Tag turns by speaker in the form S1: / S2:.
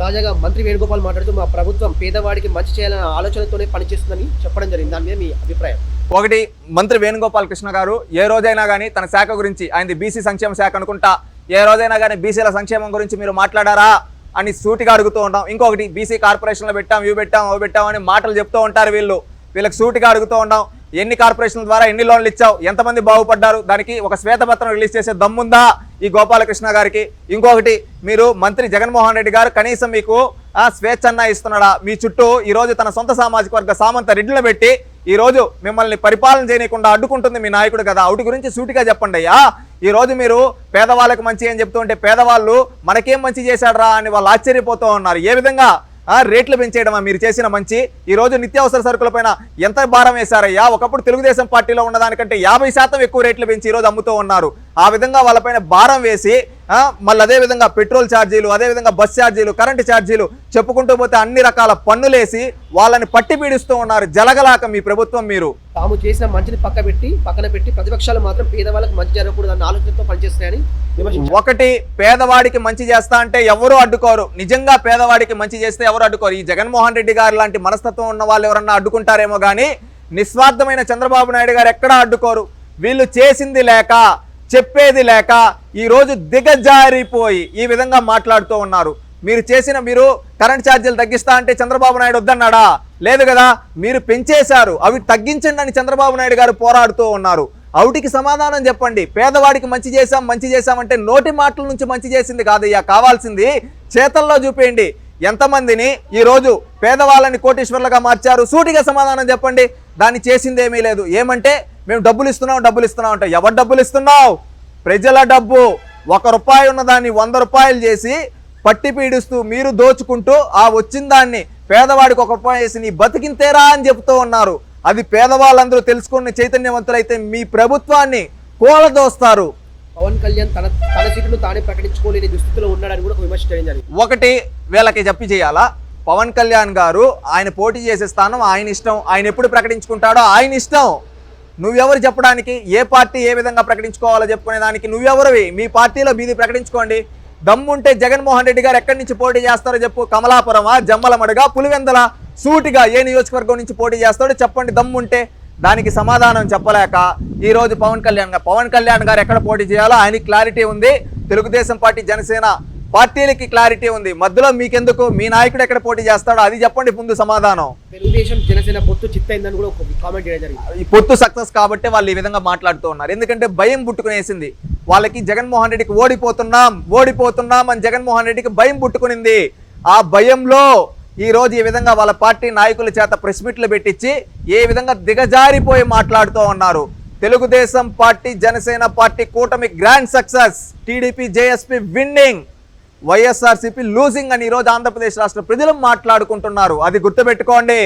S1: తాజాగా మంత్రి వేణుగోపాల్ మాట్లాడుతూ మా ప్రభుత్వం పేదవాడికి మంచి చేయాలనే ఆలోచనతోనే పనిచేస్తుందని చెప్పడం జరిగింది. దాని మీద మీ అభిప్రాయం?
S2: ఒకటి, మంత్రి వేణుగోపాల్ కృష్ణ గారు ఏ రోజైనా కానీ తన శాఖ గురించి, ఆయనది బీసీ సంక్షేమ శాఖ అనుకుంటా, ఏ రోజైనా కానీ బీసీల సంక్షేమం గురించి మీరు మాట్లాడారా అని సూటిగా అడుగుతూ ఉంటాం. ఇంకొకటి, బీసీ కార్పొరేషన్లో పెట్టాం, ఇవి పెట్టాం, అవి పెట్టాం అని మాటలు చెప్తూ ఉంటారు వీళ్ళకి సూటిగా అడుగుతూ ఉంటాం. ఎన్ని కార్పొరేషన్ల ద్వారా ఎన్ని లోన్లు ఇచ్చావు, ఎంతమంది బాగుపడ్డారు, దానికి ఒక శ్వేతపత్రం రిలీజ్ చేసే దమ్ముందా ఈ గోపాలకృష్ణ గారికి? ఇంకొకటి, మీరు మంత్రి జగన్మోహన్ రెడ్డి గారు కనీసం మీకు స్వేచ్ఛన్నా ఇస్తున్నాడా? మీ చుట్టూ ఈరోజు తన సొంత సామాజిక వర్గ సామంత రెడ్డిలో పెట్టి ఈరోజు మిమ్మల్ని పరిపాలన చేయకుండా అడ్డుకుంటుంది మీ నాయకుడు కదా. వాటి గురించి సూటిగా చెప్పండి అయ్యా. ఈరోజు మీరు పేదవాళ్ళకి మంచి అని చెప్తూ ఉంటే పేదవాళ్ళు మనకేం మంచి చేశాడరా అని వాళ్ళు ఆశ్చర్యపోతూ ఉన్నారు. ఏ విధంగా రేట్లు పెంచేయడమా మీరు చేసిన మంచి? ఈరోజు నిత్యావసర సరుకుల పైన ఎంత భారం వేశారయ్యా? ఒకప్పుడు తెలుగుదేశం పార్టీలో ఉన్నదానికంటే 50% ఎక్కువ రేట్లు పెంచి ఈరోజు అమ్ముతూ ఉన్నారు. ఆ విధంగా వాళ్ళపైన భారం వేసి మళ్ళీ అదేవిధంగా పెట్రోల్ ఛార్జీలు, అదేవిధంగా బస్ ఛార్జీలు, కరెంటు ఛార్జీలు చెప్పుకుంటూ పోతే అన్ని రకాల పన్నులేసి వాళ్ళని పట్టి పీడిస్తూ ఉన్నారు. జలగలాక మీ ప్రభుత్వం. మీరు
S1: తాము చేసిన మంచిని పక్కన పెట్టి ప్రతిపక్షాలు మాత్రం పేదవాళ్ళకి మంచి జరగకూడదు అన్న ఆలోచనతో పనిచేస్తున్నాయని విమర్శించారు.
S2: ఒకటి, పేదవాడికి మంచి చేస్తా అంటే ఎవరు అడ్డుకోరు. నిజంగా పేదవాడికి మంచి చేస్తే ఎవరు అడ్డుకోరు. ఈ జగన్మోహన్ రెడ్డి గారు లాంటి మనస్తత్వం ఉన్న వాళ్ళు ఎవరన్నా అడ్డుకుంటారేమో కానీ నిస్వార్థమైన చంద్రబాబు నాయుడు గారు ఎక్కడా అడ్డుకోరు. వీళ్ళు చేసింది లేక, చెప్పేది లేక ఈరోజు దిగజారిపోయి ఈ విధంగా మాట్లాడుతూ ఉన్నారు. మీరు కరెంట్ ఛార్జీలు తగ్గిస్తా అంటే చంద్రబాబు నాయుడు వద్దన్నాడా? లేదు కదా. మీరు పెంచేశారు, అవి తగ్గించండి అని చంద్రబాబు నాయుడు గారు పోరాడుతూ ఉన్నారు. అవుటికి సమాధానం చెప్పండి. పేదవాడికి మంచి చేశామంటే నోటి మాటల నుంచి మంచి చేసింది కాదయ్యా, కావాల్సింది చేతల్లో చూపేయండి. ఎంతమందిని ఈరోజు పేదవాళ్ళని కోటీశ్వర్లుగా మార్చారు? సూటిగా సమాధానం చెప్పండి. దాన్ని చేసిందేమీ లేదు. ఏమంటే మేము డబ్బులు ఇస్తున్నాం అంటే ఎవరు డబ్బులు ఇస్తున్నావు? ప్రజల డబ్బు. ₹1 ఉన్నదాన్ని 100 రూపాయలు చేసి పట్టి పీడిస్తూ మీరు దోచుకుంటూ ఆ వచ్చిన దాన్ని పేదవాడికి ₹1 వేసి నీ బతికింతేరా అని చెప్తూ ఉన్నారు. అది పేదవాళ్ళందరూ తెలుసుకున్న చైతన్యవంతులైతే మీ ప్రభుత్వాన్ని కూలదోస్తారు.
S1: పవన్ కళ్యాణ్ తన సీటును తానే ప్రకటించుకోలేని దుస్థితిలో ఉన్నాడని కూడా విమర్శ జరిగింది.
S2: ఒకటి, వీళ్ళకి చెప్పి చేయాలా? పవన్ కళ్యాణ్ గారు ఆయన పోటీ చేసే స్థానం ఆయన ఇష్టం. ఆయన ఎప్పుడు ప్రకటించుకుంటాడో ఆయన ఇష్టం. నువ్వెవరు చెప్పడానికి? ఏ పార్టీ ఏ విధంగా ప్రకటించుకోవాలో చెప్పుకునే దానికి నువ్వెవరివి? మీ పార్టీలో మీది ప్రకటించుకోండి. దమ్ముంటే జగన్మోహన్ రెడ్డి గారు ఎక్కడి నుంచి పోటీ చేస్తారో చెప్పు. కమలాపురమా, జమ్మలమడుగా, పులివెందల? సూటిగా ఏ నియోజకవర్గం నుంచి పోటీ చేస్తాడో చెప్పండి దమ్ముంటే. దానికి సమాధానం చెప్పలేక ఈరోజు పవన్ కళ్యాణ్ గారు ఎక్కడ పోటీ చేయాలో ఆయనకి క్లారిటీ ఉంది. తెలుగుదేశం పార్టీ, జనసేన పార్టీలకి క్లారిటీ ఉంది. మధ్యలో మీకెందుకు? మీ నాయకుడు ఎక్కడ పోటీ చేస్తాడో అది చెప్పండి ముందు సమాధానం.
S1: తెలుగుదేశం జనసేన పొత్తు చిత్తైందని కూడా ఒక కామెంట్ చేయడం జరిగింది.
S2: ఈ పొత్తు సక్సెస్ కాబట్టి వాళ్ళు ఈ విధంగా మాట్లాడుతూ ఉన్నారు. ఎందుకంటే భయం పుట్టుకునేసింది వాళ్ళకి. జగన్మోహన్ రెడ్డికి ఓడిపోతున్నాం అని జగన్మోహన్ రెడ్డికి భయం పుట్టుకునింది. ఆ భయంలో ఈ రోజు ఈ విధంగా వాళ్ళ పార్టీ నాయకుల చేత ప్రెస్ మీట్లు పెట్టించి ఏ విధంగా దిగజారిపోయి మాట్లాడుతూ ఉన్నారు. తెలుగుదేశం పార్టీ, జనసేన పార్టీ కూటమి grand success. TDP, JSP winnowing, YSRCP losing అని ఈరోజు ఆంధ్రప్రదేశ్ రాష్ట్ర ప్రజలు మాట్లాడుకుంటున్నారు. అది గుర్తుపెట్టుకోండి.